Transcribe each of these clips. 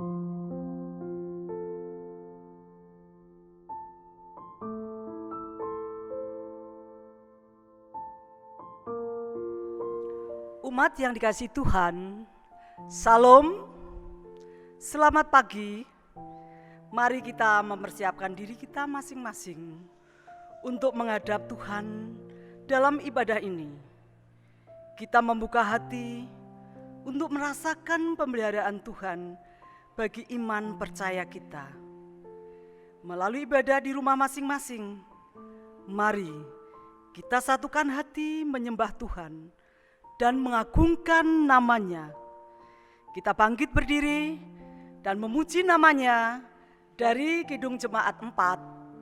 Umat yang dikasihi Tuhan, Salam, selamat pagi. Mari kita mempersiapkan diri kita masing-masing untuk menghadap Tuhan dalam ibadah ini. Kita membuka hati untuk merasakan pemeliharaan Tuhan bagi iman percaya kita. Melalui ibadah di rumah masing-masing, mari kita satukan hati menyembah Tuhan dan mengagungkan namanya. Kita bangkit berdiri dan memuji namanya dari Kidung Jemaat 4,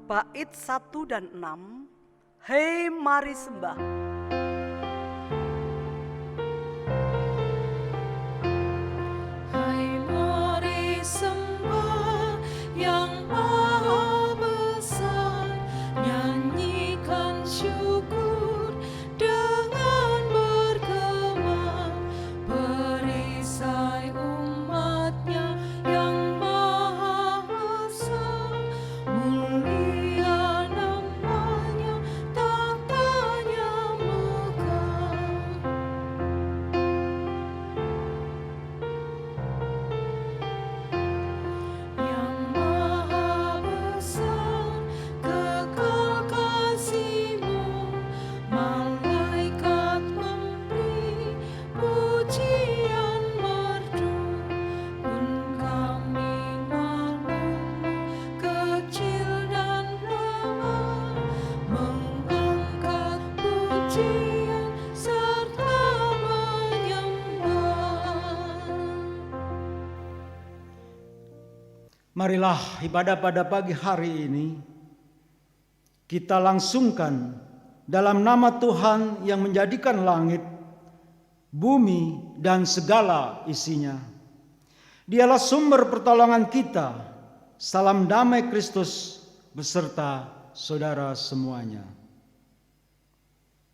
bait 1 dan 6. Hei mari sembah. Marilah ibadah pada pagi hari ini kita langsungkan dalam nama Tuhan yang menjadikan langit, bumi, dan segala isinya. Dialah sumber pertolongan kita. Salam damai Kristus beserta saudara semuanya.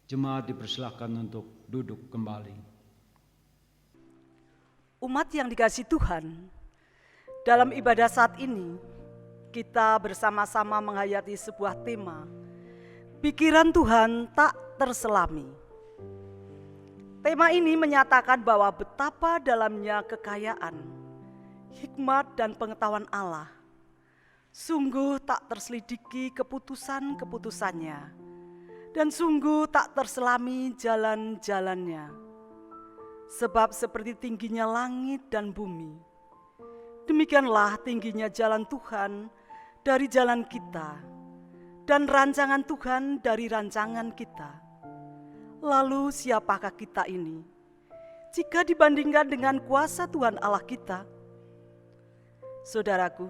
Jemaat dipersilahkan untuk duduk kembali. Umat yang dikasihi Tuhan, dalam ibadah saat ini, kita bersama-sama menghayati sebuah tema, pikiran Tuhan tak terselami. Tema ini menyatakan bahwa betapa dalamnya kekayaan, hikmat dan pengetahuan Allah. Sungguh tak terselidiki keputusan-keputusannya, dan sungguh tak terselami jalan-jalannya. Sebab seperti tingginya langit dan bumi, demikianlah tingginya jalan Tuhan dari jalan kita, dan rancangan Tuhan dari rancangan kita. Lalu siapakah kita ini, jika dibandingkan dengan kuasa Tuhan Allah kita? Saudaraku,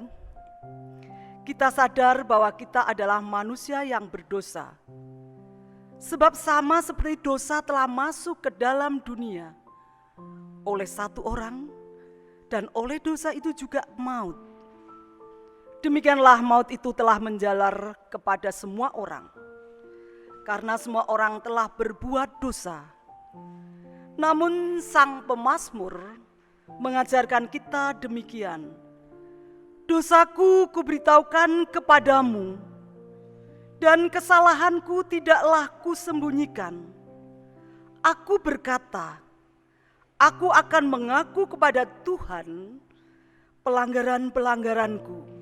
kita sadar bahwa kita adalah manusia yang berdosa. Sebab sama seperti dosa telah masuk ke dalam dunia oleh satu orang, dan oleh dosa itu juga maut. Demikianlah maut itu telah menjalar kepada semua orang, karena semua orang telah berbuat dosa. Namun Sang Pemazmur mengajarkan kita demikian, dosaku kuberitahukan kepadamu, dan kesalahanku tidaklah kusembunyikan. Aku berkata, aku akan mengaku kepada Tuhan pelanggaran-pelanggaranku,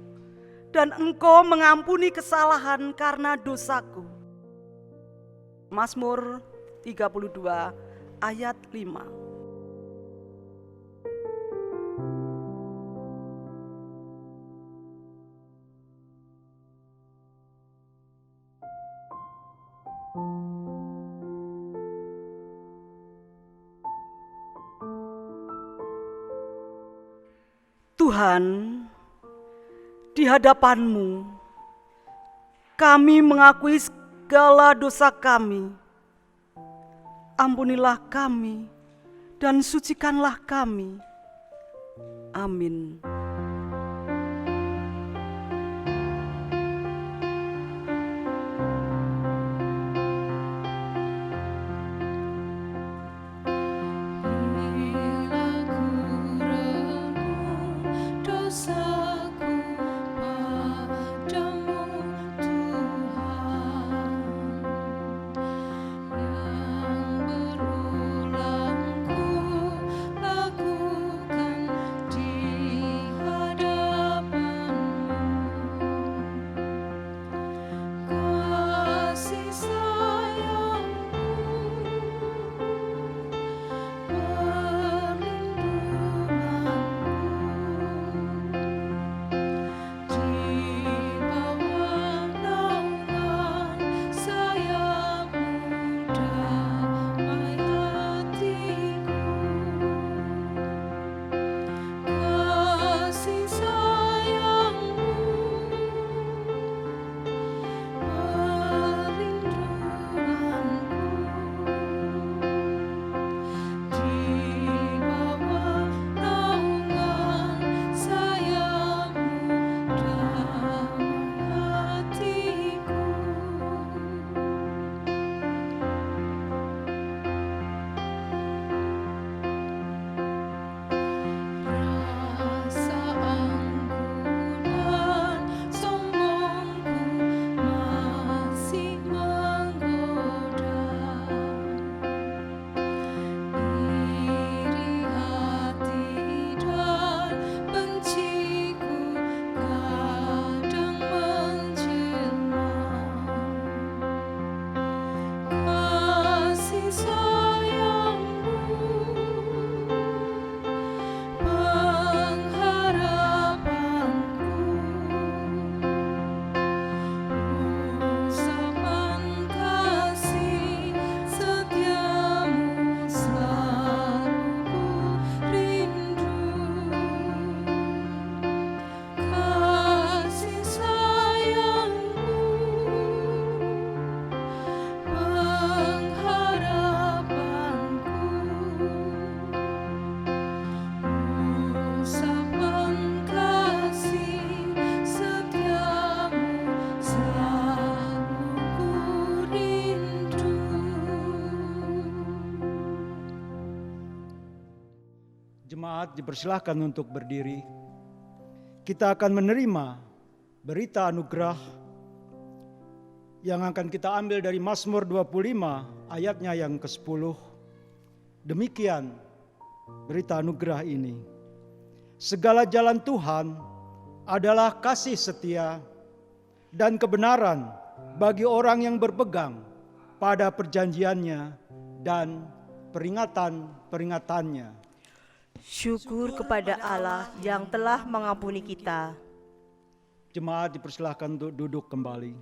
dan Engkau mengampuni kesalahan karena dosaku. Mazmur 32 ayat 5. Tuhan, di hadapan-Mu, kami mengakui segala dosa kami. Ampunilah kami dan sucikanlah kami. Amin. Bila ku renung Jemaat dipersilahkan untuk berdiri. Kita akan menerima berita anugerah yang akan kita ambil dari Mazmur 25 ayatnya yang ke-10. Demikian berita anugerah ini. Segala jalan Tuhan adalah kasih setia dan kebenaran bagi orang yang berpegang pada perjanjiannya dan peringatan-peringatannya. Syukur kepada Allah yang telah mengampuni kita. Jemaat dipersilahkan untuk duduk kembali.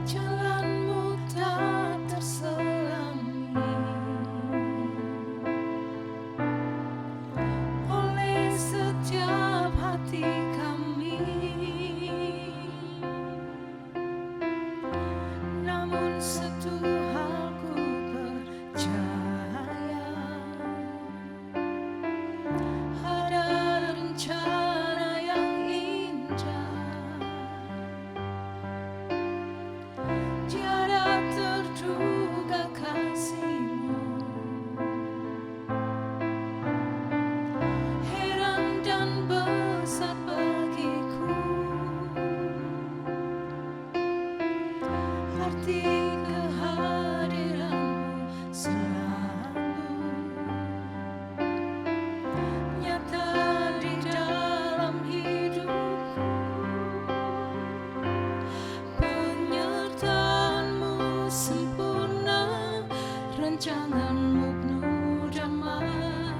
Jalanmu tak terselami oleh setiap hati kami, namun satu hal ku percaya, ada rencana yang indah. Tiada terduga kasih-Mu, heran dan besar bagiku. Arti kehadiran-Mu selalu nyata di dalam hidupku. Penyertaan-Mu sempurna, rancangan-Mu penuh damai,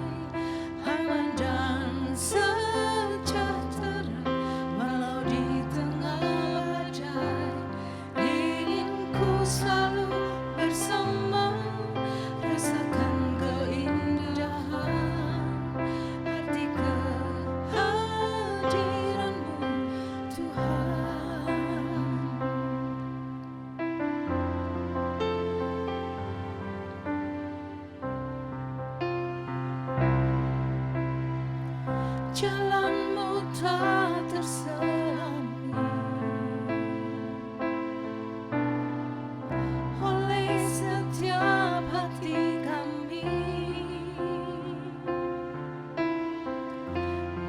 aman dan sejahtera walau di tengah badai. Inginku selalu bersama, rasakan keindahan arti kehadiran-Mu, Tuhan. Jalan-Mu tak terselami oleh setiap hati kami,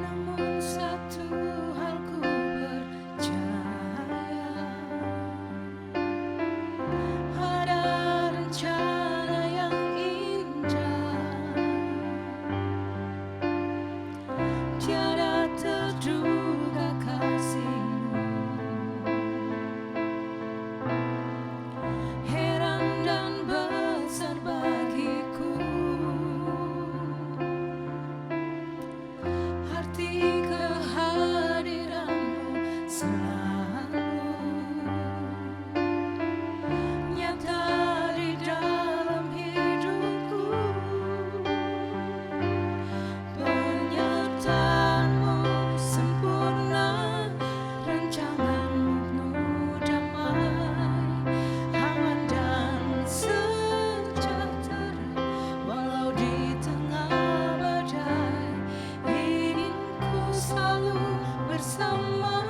namun satu hal ku percaya, ada rencana yang indah. Tiada terduga kasih-Mu, heran dan besar bagiku. Arti kehadiran-Mu selalu nyata di dalam hidupku. Penyertaan-Mu sempurna, rancangan-Mu penuh damai, aman dan sejahtera walau di tengah badai. Inginku selalu bersama,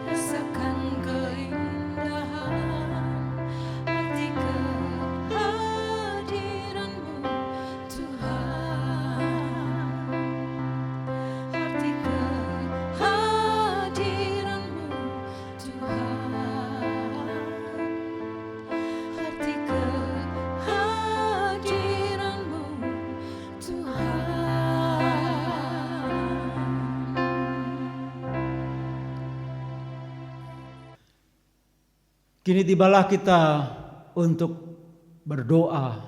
rasakan keindahan arti kehadiran-Mu, Tuhan. Arti kehadiran-Mu, Tuhan. Arti kehadiran-Mu, Tuhan. Kini tibalah kita untuk berdoa.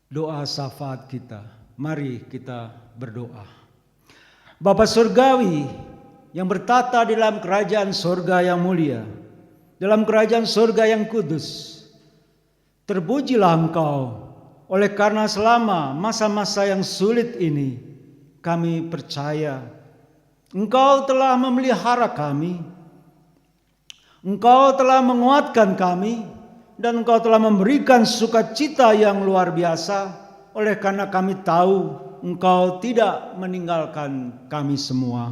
Doa syafaat kita. Mari kita berdoa. Bapa Surgawi yang bertata di dalam kerajaan surga yang mulia, dalam kerajaan surga yang kudus, terpujilah Engkau oleh karena selama masa-masa yang sulit ini kami percaya Engkau telah memelihara kami, Engkau telah menguatkan kami, dan Engkau telah memberikan sukacita yang luar biasa. Oleh karena kami tahu Engkau tidak meninggalkan kami semua,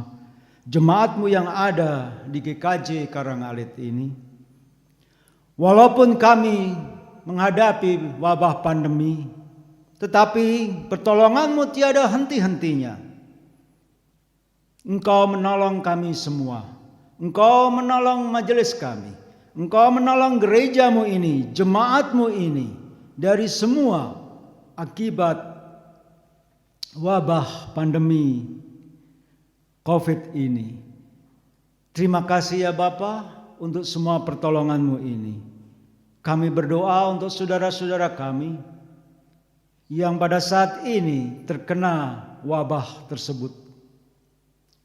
jemaat-Mu yang ada di GKJ Karangalit ini. Walaupun kami menghadapi wabah pandemi, tetapi pertolongan-Mu tiada henti-hentinya. Engkau menolong kami semua. Engkau menolong majelis kami. Engkau menolong gereja-Mu ini, jemaat-Mu ini dari semua akibat wabah pandemi COVID ini. Terima kasih ya Bapa untuk semua pertolongan-Mu ini. Kami berdoa untuk saudara-saudara kami yang pada saat ini terkena wabah tersebut.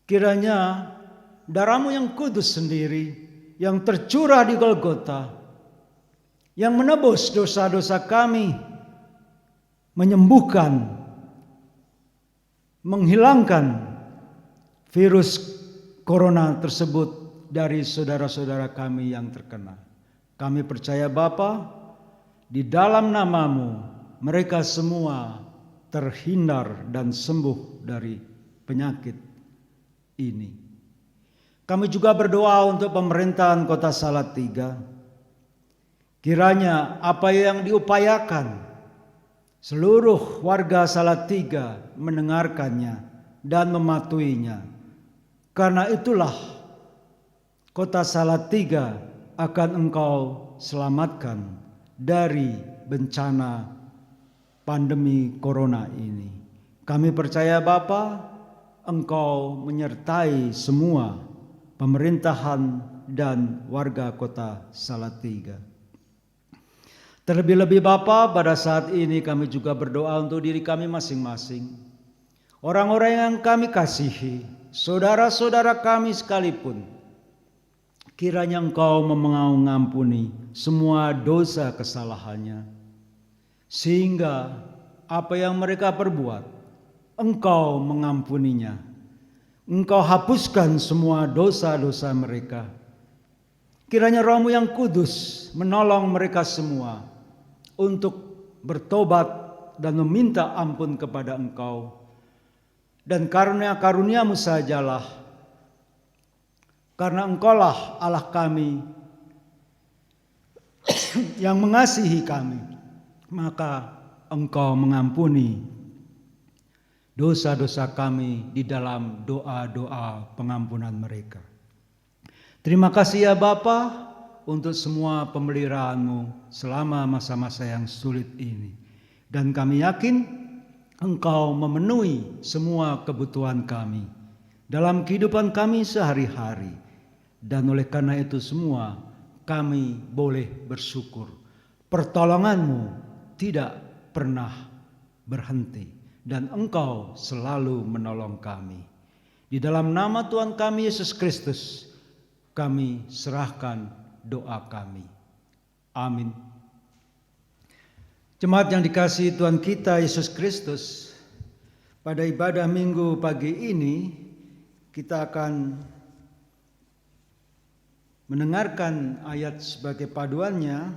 Kiranya darah-Mu yang kudus sendiri yang tercurah di Golgota, yang menebus dosa-dosa kami, menyembuhkan, menghilangkan virus corona tersebut dari saudara-saudara kami yang terkena. Kami percaya Bapa, di dalam nama-Mu mereka semua terhindar dan sembuh dari penyakit ini. Kami juga berdoa untuk pemerintahan Kota Salatiga. Kiranya apa yang diupayakan seluruh warga Salatiga mendengarkannya dan mematuhinya. Karena itulah Kota Salatiga akan Engkau selamatkan dari bencana pandemi corona ini. Kami percaya Bapa, Engkau menyertai semua pemerintahan dan warga Kota Salatiga. Terlebih-lebih Bapa, pada saat ini kami juga berdoa untuk diri kami masing-masing. Orang-orang yang kami kasihi, saudara-saudara kami sekalipun. Kiranya Engkau mengampuni semua dosa kesalahannya. Sehingga apa yang mereka perbuat, Engkau mengampuninya. Engkau hapuskan semua dosa-dosa mereka. Kiranya Roh-Mu yang kudus menolong mereka semua untuk bertobat dan meminta ampun kepada Engkau. Dan karunia-karunia-Mu sajalah, karena Engkaulah Allah kami yang mengasihi kami, maka Engkau mengampuni dosa-dosa kami di dalam doa-doa pengampunan mereka. Terima kasih ya Bapa untuk semua pemeliharaan-Mu selama masa-masa yang sulit ini. Dan kami yakin Engkau memenuhi semua kebutuhan kami dalam kehidupan kami sehari-hari. Dan oleh karena itu semua kami boleh bersyukur. Pertolongan-Mu tidak pernah berhenti. Dan Engkau selalu menolong kami. Di dalam nama Tuhan kami Yesus Kristus, kami serahkan doa kami. Amin. Jemaat yang dikasihi Tuhan kita Yesus Kristus, pada ibadah Minggu pagi ini kita akan mendengarkan ayat sebagai paduannya,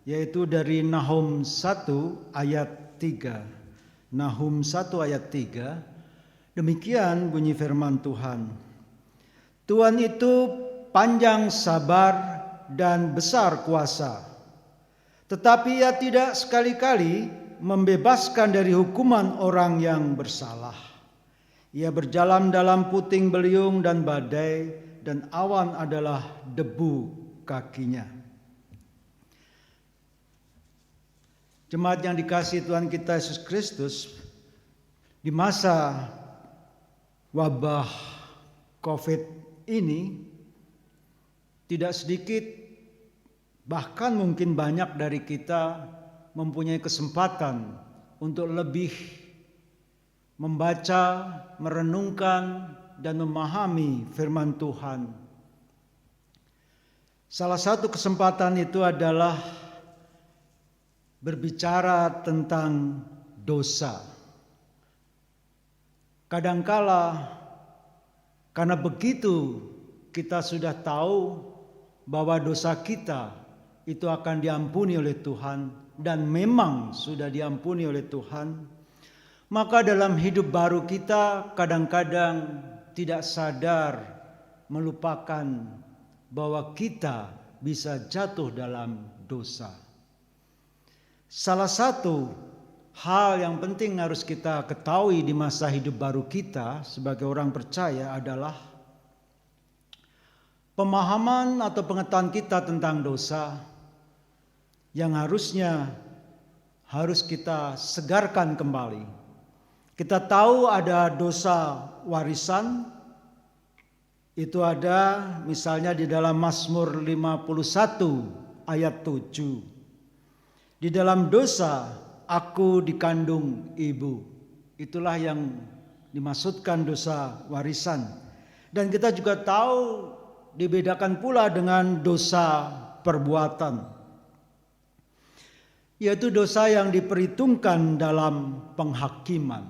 yaitu dari Nahum 1 ayat 3. Nahum 1 ayat 3, demikian bunyi firman Tuhan. Tuhan itu panjang sabar dan besar kuasa, tetapi Ia tidak sekali-kali membebaskan dari hukuman orang yang bersalah. Ia berjalan dalam puting beliung dan badai, dan awan adalah debu kakinya. Jemaat yang dikasihi Tuhan kita Yesus Kristus, di masa wabah COVID ini, tidak sedikit bahkan mungkin banyak dari kita mempunyai kesempatan untuk lebih membaca, merenungkan, dan memahami firman Tuhan. Salah satu kesempatan itu adalah berbicara tentang dosa. Kadangkala karena begitu kita sudah tahu bahwa dosa kita itu akan diampuni oleh Tuhan, dan memang sudah diampuni oleh Tuhan, maka dalam hidup baru kita kadang-kadang tidak sadar melupakan bahwa kita bisa jatuh dalam dosa. Salah satu hal yang penting harus kita ketahui di masa hidup baru kita sebagai orang percaya adalah pemahaman atau pengetahuan kita tentang dosa yang harus kita segarkan kembali. Kita tahu ada dosa warisan, itu ada misalnya di dalam Mazmur 51 ayat 7. Di dalam dosa aku dikandung ibu. Itulah yang dimaksudkan dosa warisan. Dan kita juga tahu dibedakan pula dengan dosa perbuatan, yaitu dosa yang diperhitungkan dalam penghakiman.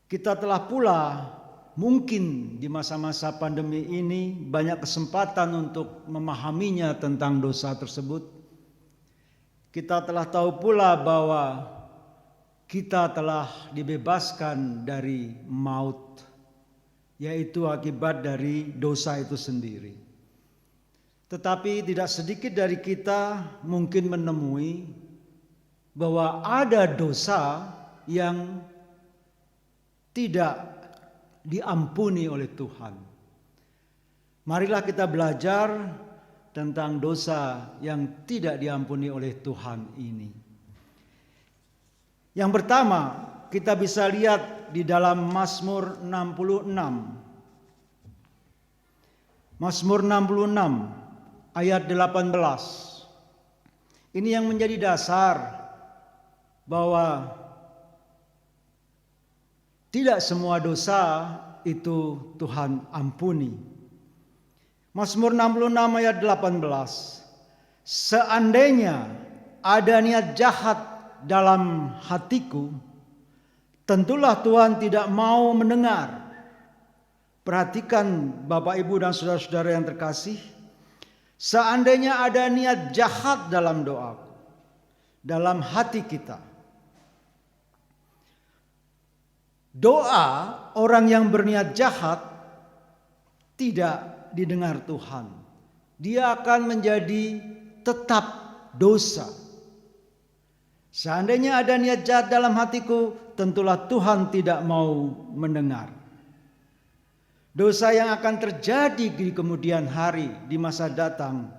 Kita telah pula mungkin di masa-masa pandemi ini banyak kesempatan untuk memahaminya tentang dosa tersebut. Kita telah tahu pula bahwa kita telah dibebaskan dari maut, yaitu akibat dari dosa itu sendiri. Tetapi tidak sedikit dari kita mungkin menemui bahwa ada dosa yang tidak diampuni oleh Tuhan. Marilah kita belajar tentang dosa yang tidak diampuni oleh Tuhan ini. Yang pertama, kita bisa lihat di dalam Mazmur 66. Mazmur 66 ayat 18. Ini yang menjadi dasar bahwa tidak semua dosa itu Tuhan ampuni. Mazmur 66 ayat 18. Seandainya ada niat jahat dalam hatiku, tentulah Tuhan tidak mau mendengar. Perhatikan Bapak Ibu dan saudara-saudara yang terkasih. Seandainya ada niat jahat dalam doa, dalam hati kita, doa orang yang berniat jahat tidak didengar Tuhan. Dia akan menjadi tetap dosa. Seandainya ada niat jahat dalam hatiku, tentulah Tuhan tidak mau mendengar. Dosa yang akan terjadi di kemudian hari, di masa datang,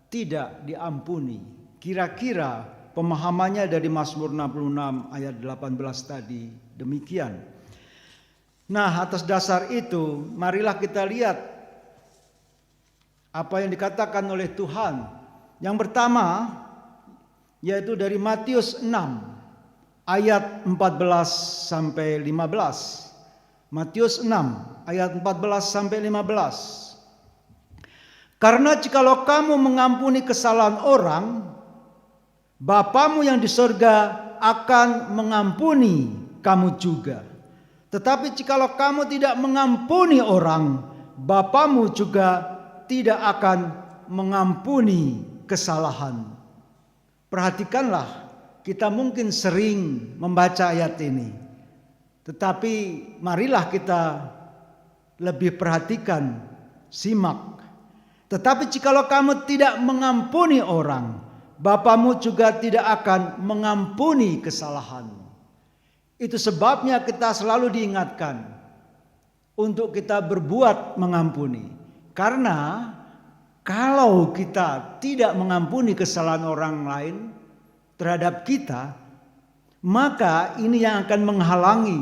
tidak diampuni. Kira-kira pemahamannya dari Mazmur 66 ayat 18 tadi demikian. Nah, atas dasar itu marilah kita lihat apa yang dikatakan oleh Tuhan. Yang pertama yaitu dari Matius 6 ayat 14 sampai 15. Matius 6 ayat 14 sampai 15. Karena jikalau kamu mengampuni kesalahan orang, Bapamu yang di surga akan mengampuni kamu juga. Tetapi jikalau kamu tidak mengampuni orang, Bapamu juga tidak akan mengampuni kesalahan. Perhatikanlah, kita mungkin sering membaca ayat ini. Tetapi marilah kita lebih perhatikan, simak. Tetapi jikalau kamu tidak mengampuni orang, Bapamu juga tidak akan mengampuni kesalahan. Itu sebabnya kita selalu diingatkan untuk kita berbuat mengampuni. Karena kalau kita tidak mengampuni kesalahan orang lain terhadap kita, maka ini yang akan menghalangi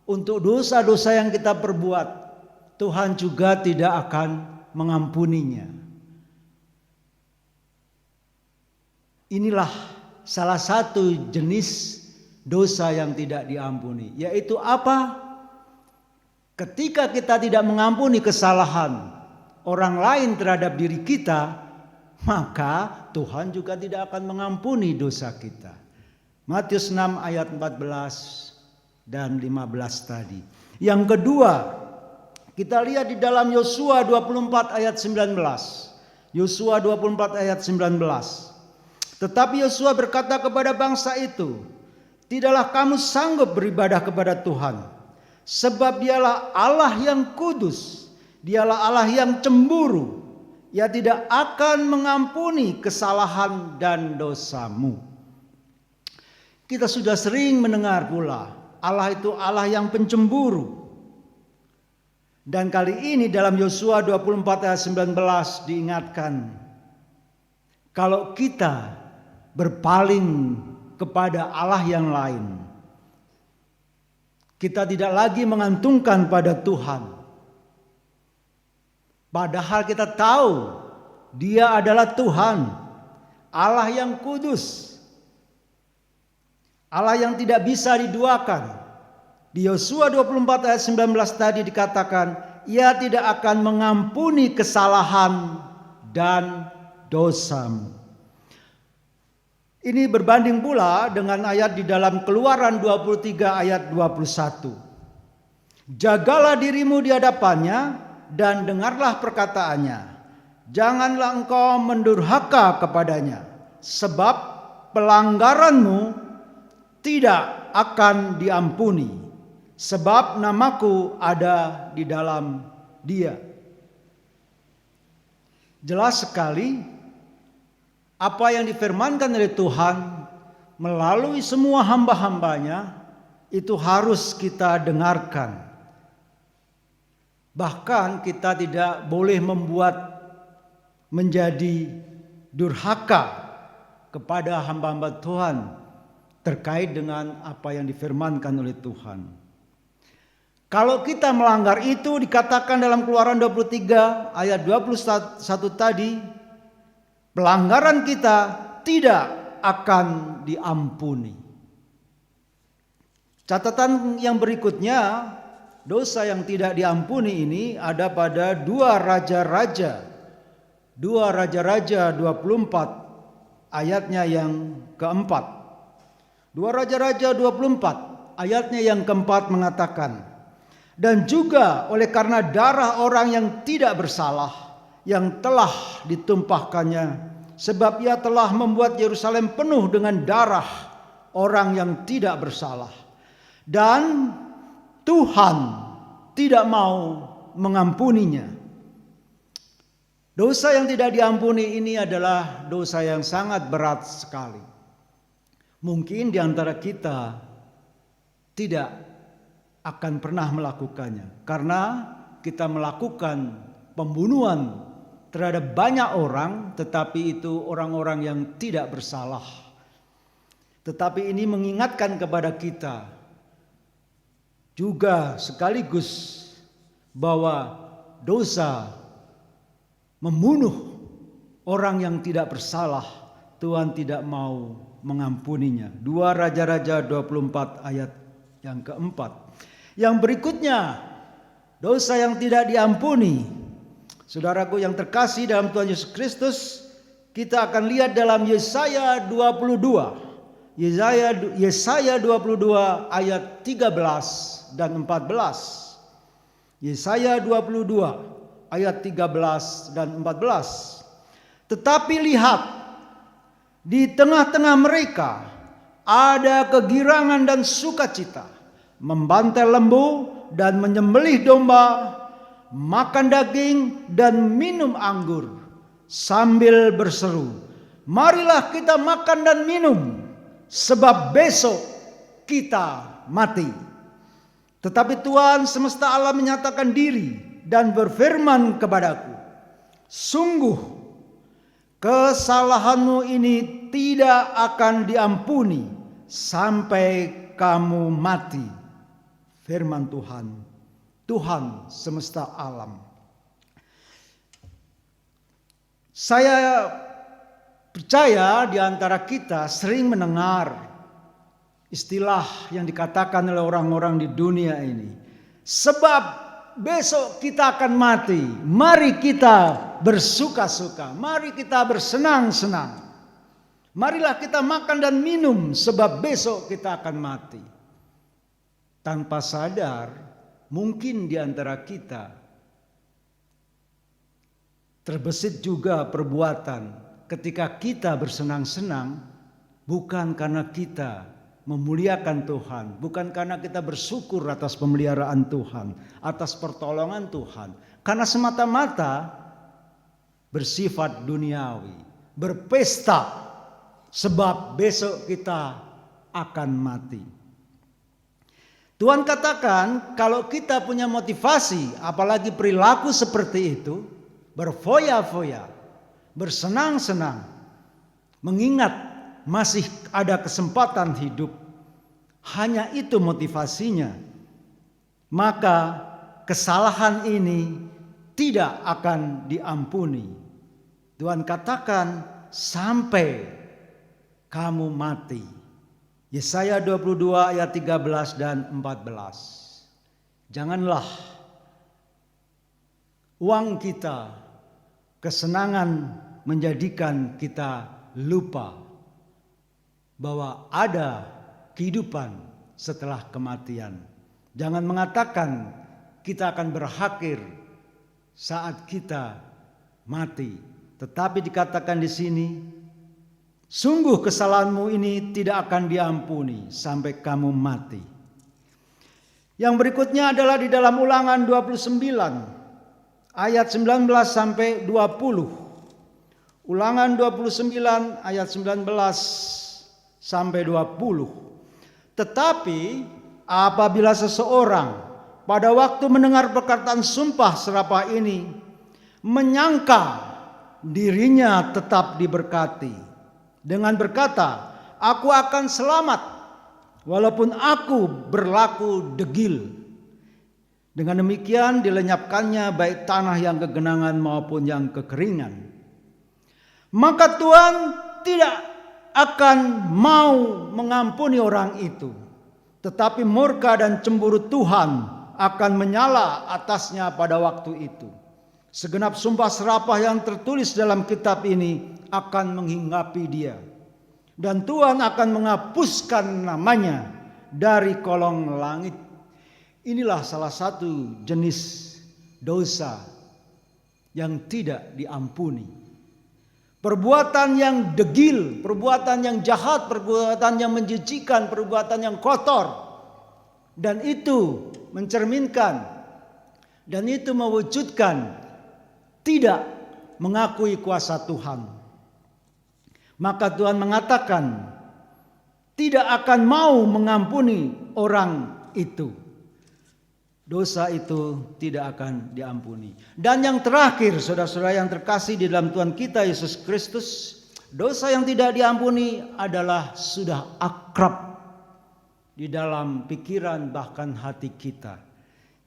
untuk dosa-dosa yang kita perbuat. Tuhan juga tidak akan mengampuninya. Inilah salah satu jenis dosa yang tidak diampuni. Yaitu apa? Ketika kita tidak mengampuni kesalahan orang lain terhadap diri kita, maka Tuhan juga tidak akan mengampuni dosa kita. Matius 6 ayat 14 dan 15 tadi. Yang kedua, kita lihat di dalam Yosua 24 ayat 19. Yosua 24 ayat 19. Tetapi Yosua berkata kepada bangsa itu, tidaklah kamu sanggup beribadah kepada Tuhan, sebab dialah Allah yang kudus, dialah Allah yang cemburu, Ia tidak akan mengampuni kesalahan dan dosamu. Kita sudah sering mendengar pula, Allah itu Allah yang pencemburu. Dan kali ini dalam Yosua 24 ayat 19 diingatkan, kalau kita berpaling kepada Allah yang lain, kita tidak lagi mengantungkan pada Tuhan. Padahal kita tahu Dia adalah Tuhan, Allah yang kudus, Allah yang tidak bisa diduakan. Di Yosua 24 ayat 19 tadi dikatakan, Ia tidak akan mengampuni kesalahan dan dosamu. Ini berbanding pula dengan ayat di dalam Keluaran 23 ayat 21. Jagalah dirimu di hadapannya dan dengarlah perkataannya. Janganlah engkau mendurhaka kepadanya, sebab pelanggaranmu tidak akan diampuni, sebab namaku ada di dalam dia. Jelas sekali apa yang difirmankan oleh Tuhan melalui semua hamba-hambanya itu harus kita dengarkan. Bahkan kita tidak boleh membuat menjadi durhaka kepada hamba-hamba Tuhan terkait dengan apa yang difirmankan oleh Tuhan. Kalau kita melanggar itu dikatakan dalam Keluaran 23 ayat 21 tadi, pelanggaran kita tidak akan diampuni. Catatan yang berikutnya, dosa yang tidak diampuni ini ada pada 2 Raja-Raja 24 ayatnya yang keempat. 2 Raja-Raja 24 ayatnya yang keempat mengatakan, dan juga oleh karena darah orang yang tidak bersalah yang telah ditumpahkannya, sebab ia telah membuat Yerusalem penuh dengan darah orang yang tidak bersalah, dan Tuhan tidak mau mengampuninya. Dosa yang tidak diampuni ini adalah dosa yang sangat berat sekali. Mungkin di antara kita tidak akan pernah melakukannya, karena kita melakukan pembunuhan terhadap banyak orang, tetapi itu orang-orang yang tidak bersalah. Tetapi ini mengingatkan kepada kita juga sekaligus bahwa dosa membunuh orang yang tidak bersalah, Tuhan tidak mau mengampuninya. 2 Raja-Raja 24 ayat yang keempat. Yang berikutnya, dosa yang tidak diampuni. Saudaraku yang terkasih dalam Tuhan Yesus Kristus, kita akan lihat dalam Yesaya 22. Yesaya 22 ayat 13 dan 14. Yesaya 22 ayat 13 dan 14. Tetapi lihat, di tengah-tengah mereka ada kegirangan dan sukacita, membantai lembu dan menyembelih domba, makan daging dan minum anggur, sambil berseru, marilah kita makan dan minum, sebab besok kita mati. Tetapi Tuhan semesta alam menyatakan diri dan berfirman kepadaku, sungguh kesalahanmu ini tidak akan diampuni sampai kamu mati. Firman Tuhan, Tuhan semesta alam. Saya percaya di antara kita sering mendengar istilah yang dikatakan oleh orang-orang di dunia ini. Sebab besok kita akan mati, mari kita bersuka-suka, mari kita bersenang-senang. Marilah kita makan dan minum sebab besok kita akan mati. Tanpa sadar, mungkin di antara kita terbesit juga perbuatan ketika kita bersenang-senang bukan karena kita memuliakan Tuhan, bukan karena kita bersyukur atas pemeliharaan Tuhan, atas pertolongan Tuhan, karena semata-mata bersifat duniawi, berpesta, sebab besok kita akan mati. Tuhan katakan kalau kita punya motivasi, apalagi perilaku seperti itu, berfoya-foya, bersenang-senang, mengingat masih ada kesempatan hidup, hanya itu motivasinya, maka kesalahan ini tidak akan diampuni. Tuhan katakan sampai kamu mati. Yesaya 22 ayat 13 dan 14. Janganlah uang kita, kesenangan menjadikan kita lupa bahwa ada kehidupan setelah kematian. Jangan mengatakan kita akan berakhir saat kita mati. Tetapi dikatakan di sini, sungguh kesalahanmu ini tidak akan diampuni sampai kamu mati. Yang berikutnya adalah di dalam Ulangan 29 ayat 19 sampai 20. Ulangan 29 ayat 19 sampai 20. Tetapi apabila seseorang pada waktu mendengar perkataan sumpah serapah ini menyangka dirinya tetap diberkati dengan berkata, aku akan selamat walaupun aku berlaku degil. Dengan demikian dilenyapkannya baik tanah yang kegenangan maupun yang kekeringan. Maka Tuhan tidak akan mau mengampuni orang itu. Tetapi murka dan cemburu Tuhan akan menyala atasnya pada waktu itu. Segenap sumpah serapah yang tertulis dalam kitab ini akan menghinggapi dia. Dan Tuhan akan menghapuskan namanya dari kolong langit. Inilah salah satu jenis dosa yang tidak diampuni. Perbuatan yang degil, perbuatan yang jahat, perbuatan yang menjijikan, perbuatan yang kotor. Dan itu mencerminkan dan itu mewujudkan tidak mengakui kuasa Tuhan. Maka Tuhan mengatakan tidak akan mau mengampuni orang itu. Dosa itu tidak akan diampuni. Dan yang terakhir, saudara-saudara yang terkasih di dalam Tuhan kita Yesus Kristus, dosa yang tidak diampuni adalah sudah akrab di dalam pikiran bahkan hati kita.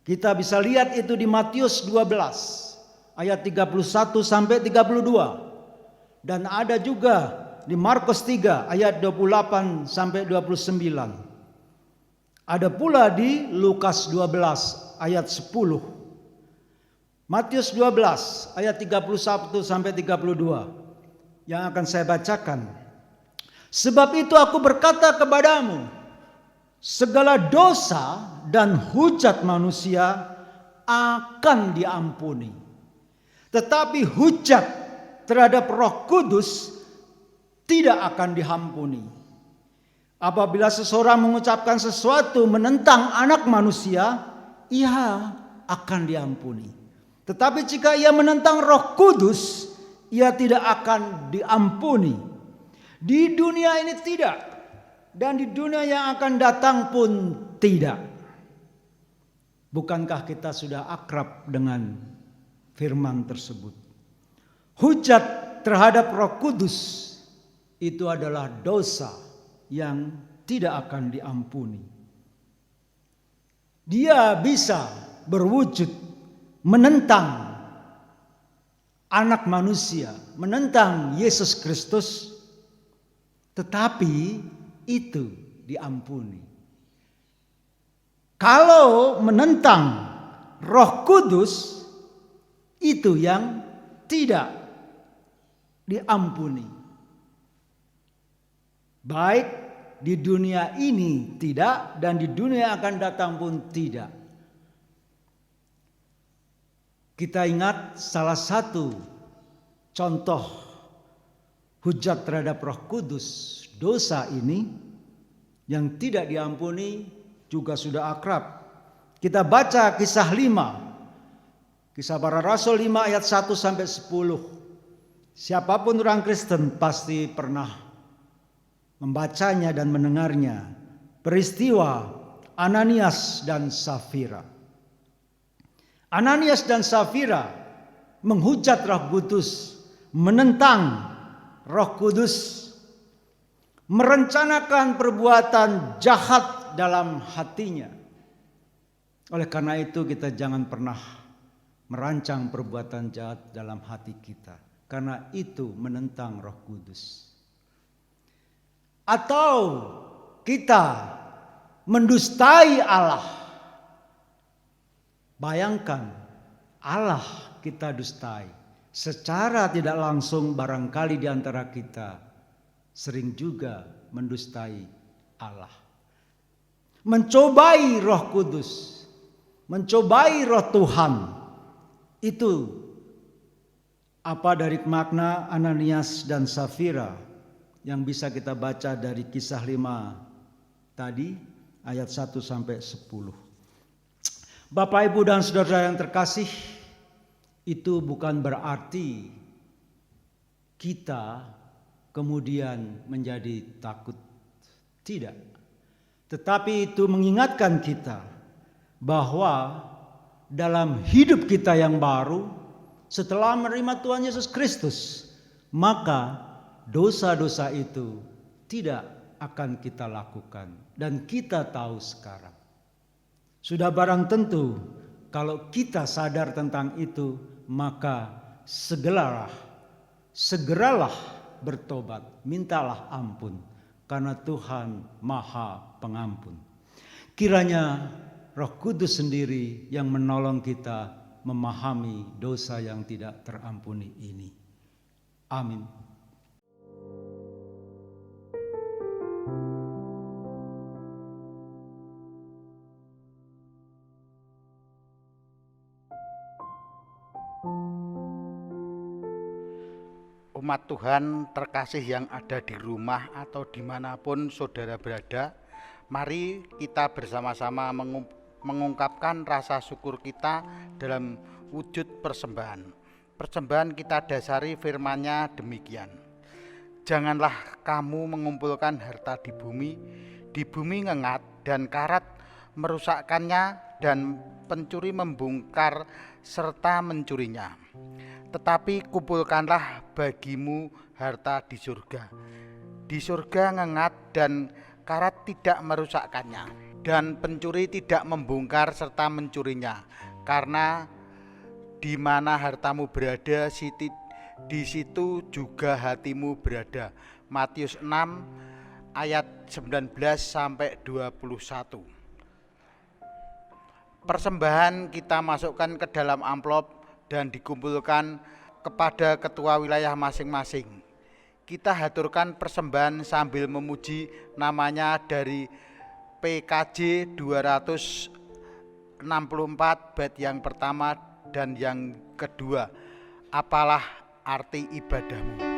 Kita bisa lihat itu di Matius 12 ayat 31 sampai 32. Dan ada juga di Markus 3 ayat 28 sampai 29. Ada pula di Lukas 12 ayat 10. Matius 12 ayat 31 sampai 32 yang akan saya bacakan. Sebab itu aku berkata kepadamu, segala dosa dan hujat manusia akan diampuni. Tetapi hujat terhadap Roh Kudus tidak akan diampuni. Apabila seseorang mengucapkan sesuatu menentang anak manusia, ia akan diampuni. Tetapi jika ia menentang Roh Kudus, ia tidak akan diampuni. Di dunia ini tidak, dan di dunia yang akan datang pun tidak. Bukankah kita sudah akrab dengan firman tersebut? Hujat terhadap Roh Kudus itu adalah dosa yang tidak akan diampuni. Dia bisa berwujud menentang anak manusia, menentang Yesus Kristus, tetapi itu diampuni. Kalau menentang Roh Kudus, itu yang tidak diampuni. Baik di dunia ini tidak, dan di dunia akan datang pun tidak. Kita ingat salah satu contoh hujat terhadap Roh Kudus, dosa ini yang tidak diampuni juga sudah akrab. Kita baca kisah 5. Kisah para Rasul 5 ayat 1 sampai 10. Siapapun orang Kristen pasti pernah membacanya dan mendengarnya. Peristiwa Ananias dan Safira. Ananias dan Safira menghujat Roh Kudus, menentang Roh Kudus, merencanakan perbuatan jahat dalam hatinya. Oleh karena itu kita jangan pernah merancang perbuatan jahat dalam hati kita, karena itu menentang Roh Kudus. Atau kita mendustai Allah. Bayangkan, Allah kita dustai. Secara tidak langsung barangkali di antara kita sering juga mendustai Allah. Mencobai Roh Kudus, mencobai Roh Tuhan. Itu apa dari makna Ananias dan Safira yang bisa kita baca dari Kisah 5 tadi ayat 1 sampai 10. Bapak, Ibu dan Saudara yang terkasih, itu bukan berarti kita kemudian menjadi takut. Tidak. Tetapi itu mengingatkan kita bahwa dalam hidup kita yang baru setelah menerima Tuhan Yesus Kristus, maka dosa-dosa itu tidak akan kita lakukan. Dan kita tahu sekarang. Sudah barang tentu kalau kita sadar tentang itu, maka segeralah bertobat, mintalah ampun, karena Tuhan Maha Pengampun. Kiranya Roh Kudus sendiri yang menolong kita memahami dosa yang tidak terampuni ini. Amin. Umat Tuhan terkasih yang ada di rumah atau dimanapun saudara berada, mari kita bersama-sama mengungkapkan rasa syukur kita dalam wujud persembahan. Persembahan kita dasari firman-Nya demikian. Janganlah kamu mengumpulkan harta di bumi ngengat dan karat merusakkannya dan pencuri membongkar serta mencurinya. Tetapi kumpulkanlah bagimu harta di surga. Di surga ngengat dan karat tidak merusakkannya, dan pencuri tidak membongkar serta mencurinya. Karena di mana hartamu berada, di situ juga hatimu berada. Matius 6 ayat 19 sampai 21. Persembahan kita masukkan ke dalam amplop dan dikumpulkan kepada ketua wilayah masing-masing. Kita haturkan persembahan sambil memuji namanya dari PKJ 264 bait yang pertama dan yang kedua. Apalah arti ibadahmu?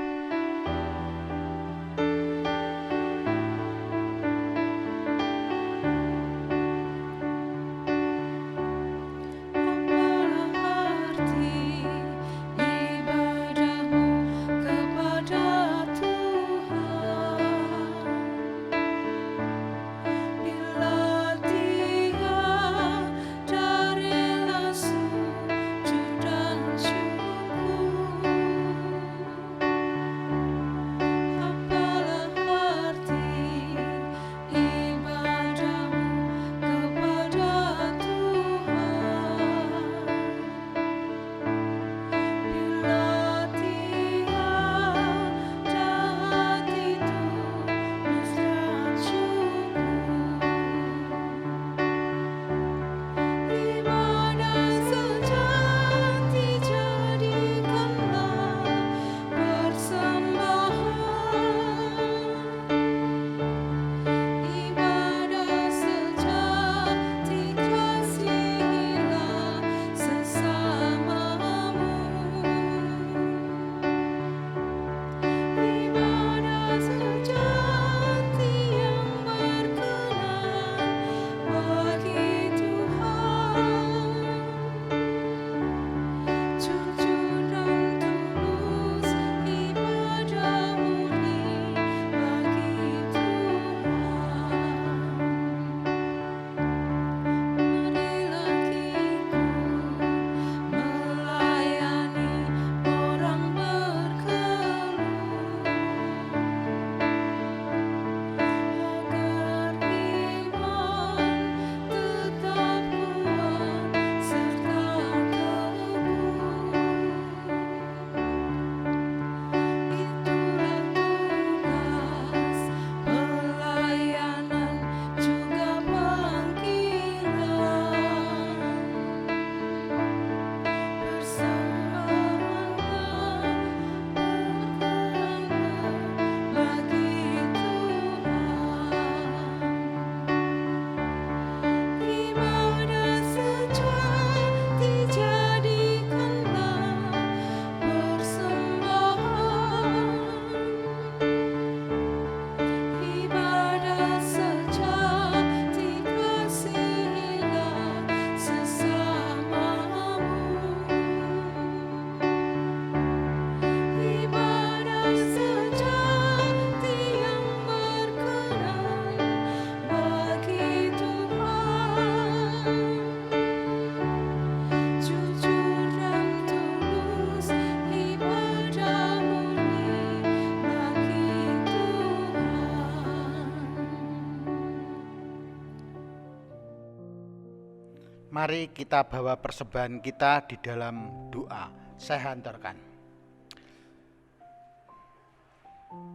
Mari kita bawa persembahan kita di dalam doa. Saya hantarkan.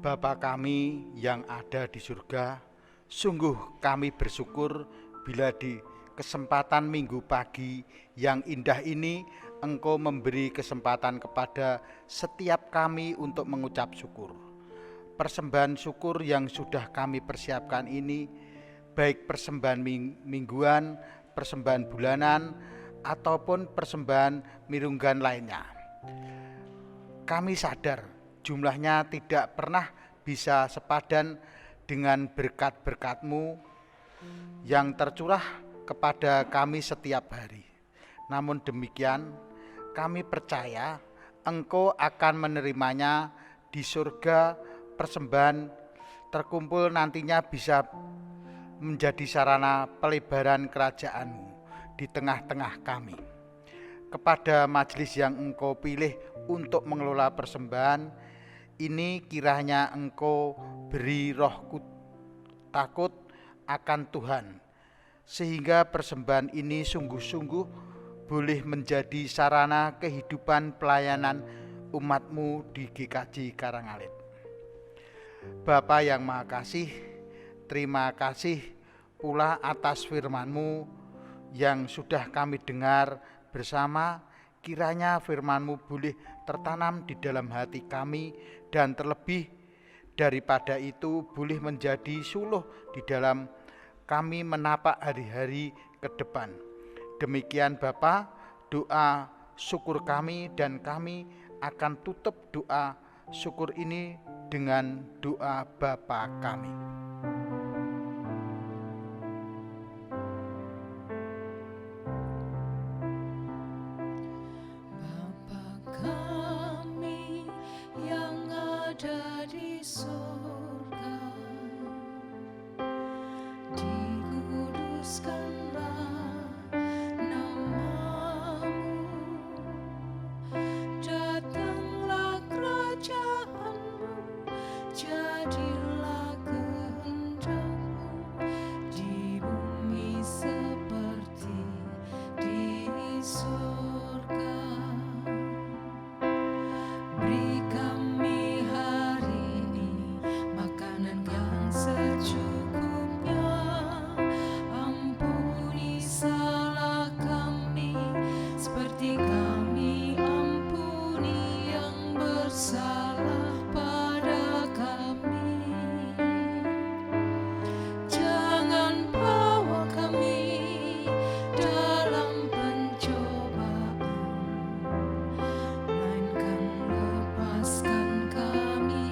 Bapa kami yang ada di surga, sungguh kami bersyukur bila di kesempatan minggu pagi yang indah ini Engkau memberi kesempatan kepada setiap kami untuk mengucap syukur. Persembahan syukur yang sudah kami persiapkan ini, baik persembahan mingguan, persembahan bulanan, ataupun persembahan mirunggan lainnya. Kami sadar jumlahnya tidak pernah bisa sepadan dengan berkat-berkat-Mu yang tercurah kepada kami setiap hari. Namun demikian, kami percaya Engkau akan menerimanya di surga. Persembahan terkumpul nantinya bisa menjadi sarana pelebaran kerajaan-Mu di tengah-tengah kami. Kepada majelis yang Engkau pilih untuk mengelola persembahan ini, kiranya Engkau beri roh takut akan Tuhan, sehingga persembahan ini sungguh-sungguh boleh menjadi sarana kehidupan pelayanan umat-Mu di GKJ Karangalit. Bapa yang Maha Kasih, terima kasih pula atas firman-Mu yang sudah kami dengar bersama. Kiranya firman-Mu boleh tertanam di dalam hati kami, dan terlebih daripada itu boleh menjadi suluh di dalam kami menapak hari-hari ke depan. Demikian Bapa, doa syukur kami, dan kami akan tutup doa syukur ini dengan doa Bapa kami. Bapa kami yang ada di surga, dikuduskanlah nama-Mu, datanglah kerajaan-Mu, jadilah kehendak-Mu di bumi seperti di surga. Beri kami hari ini makanan yang secukupnya, ampuni salah kami seperti kami ampuni yang bersalah pada kami. Jangan bawa kami dalam pencobaan, melainkan lepaskan kami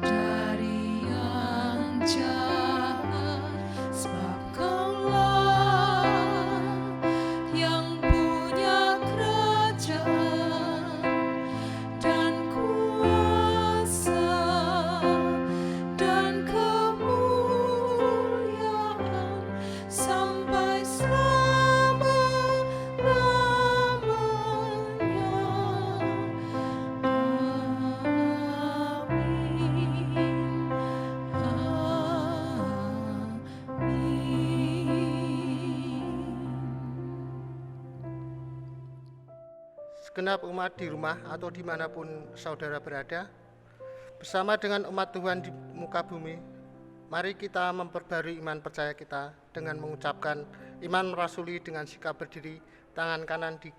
dari yang jahat. Sebab Kaulah yang punya kerajaan dan kuasa dan kemuliaan sampai selama-lamanya. Segenap umat di rumah atau dimanapun saudara berada, bersama dengan umat Tuhan di muka bumi, mari kita memperbarui iman percaya kita dengan mengucapkan iman merasuli dengan sikap berdiri, tangan kanan di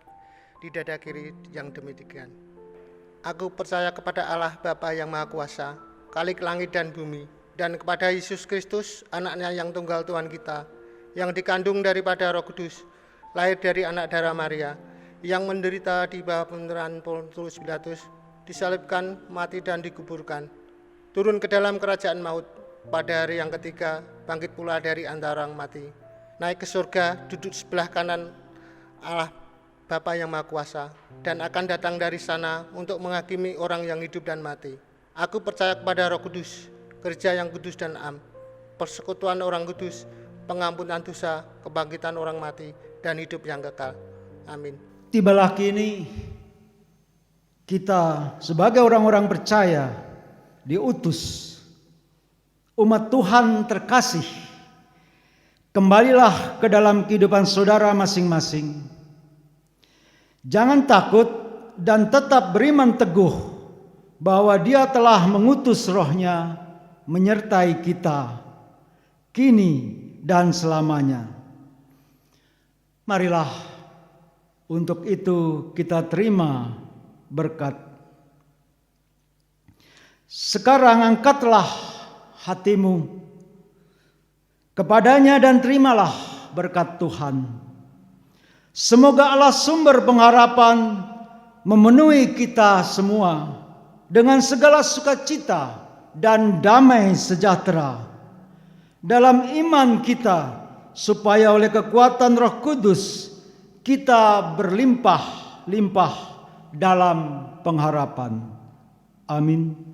dada kiri yang demikian. Aku percaya kepada Allah Bapa yang Maha Kuasa, Khalik langit dan bumi, dan kepada Yesus Kristus, anaknya yang tunggal Tuhan kita, yang dikandung daripada Roh Kudus, lahir dari anak darah Maria, yang menderita di bawah pemerintahan Pontius Pilatus, disalibkan, mati dan dikuburkan, turun ke dalam kerajaan maut, pada hari yang ketiga bangkit pula dari antara orang mati, naik ke surga, duduk sebelah kanan Allah Bapa yang Maha Kuasa, dan akan datang dari sana untuk menghakimi orang yang hidup dan mati. Aku percaya kepada Roh Kudus, gereja yang kudus dan am, persekutuan orang kudus, pengampunan dosa, kebangkitan orang mati, dan hidup yang kekal. Amin. Tibalah kini kita sebagai orang-orang percaya diutus umat Tuhan terkasih Kembalilah ke dalam kehidupan saudara masing-masing. Jangan takut dan tetap beriman teguh bahwa Dia telah mengutus Roh-Nya menyertai kita kini dan selamanya. Marilah untuk itu kita terima berkat. Sekarang angkatlah hatimu kepadanya dan terimalah berkat Tuhan. Semoga Allah sumber pengharapan memenuhi kita semua dengan segala sukacita dan damai sejahtera dalam iman kita, supaya oleh kekuatan Roh Kudus kita berlimpah-limpah dalam pengharapan. Amin.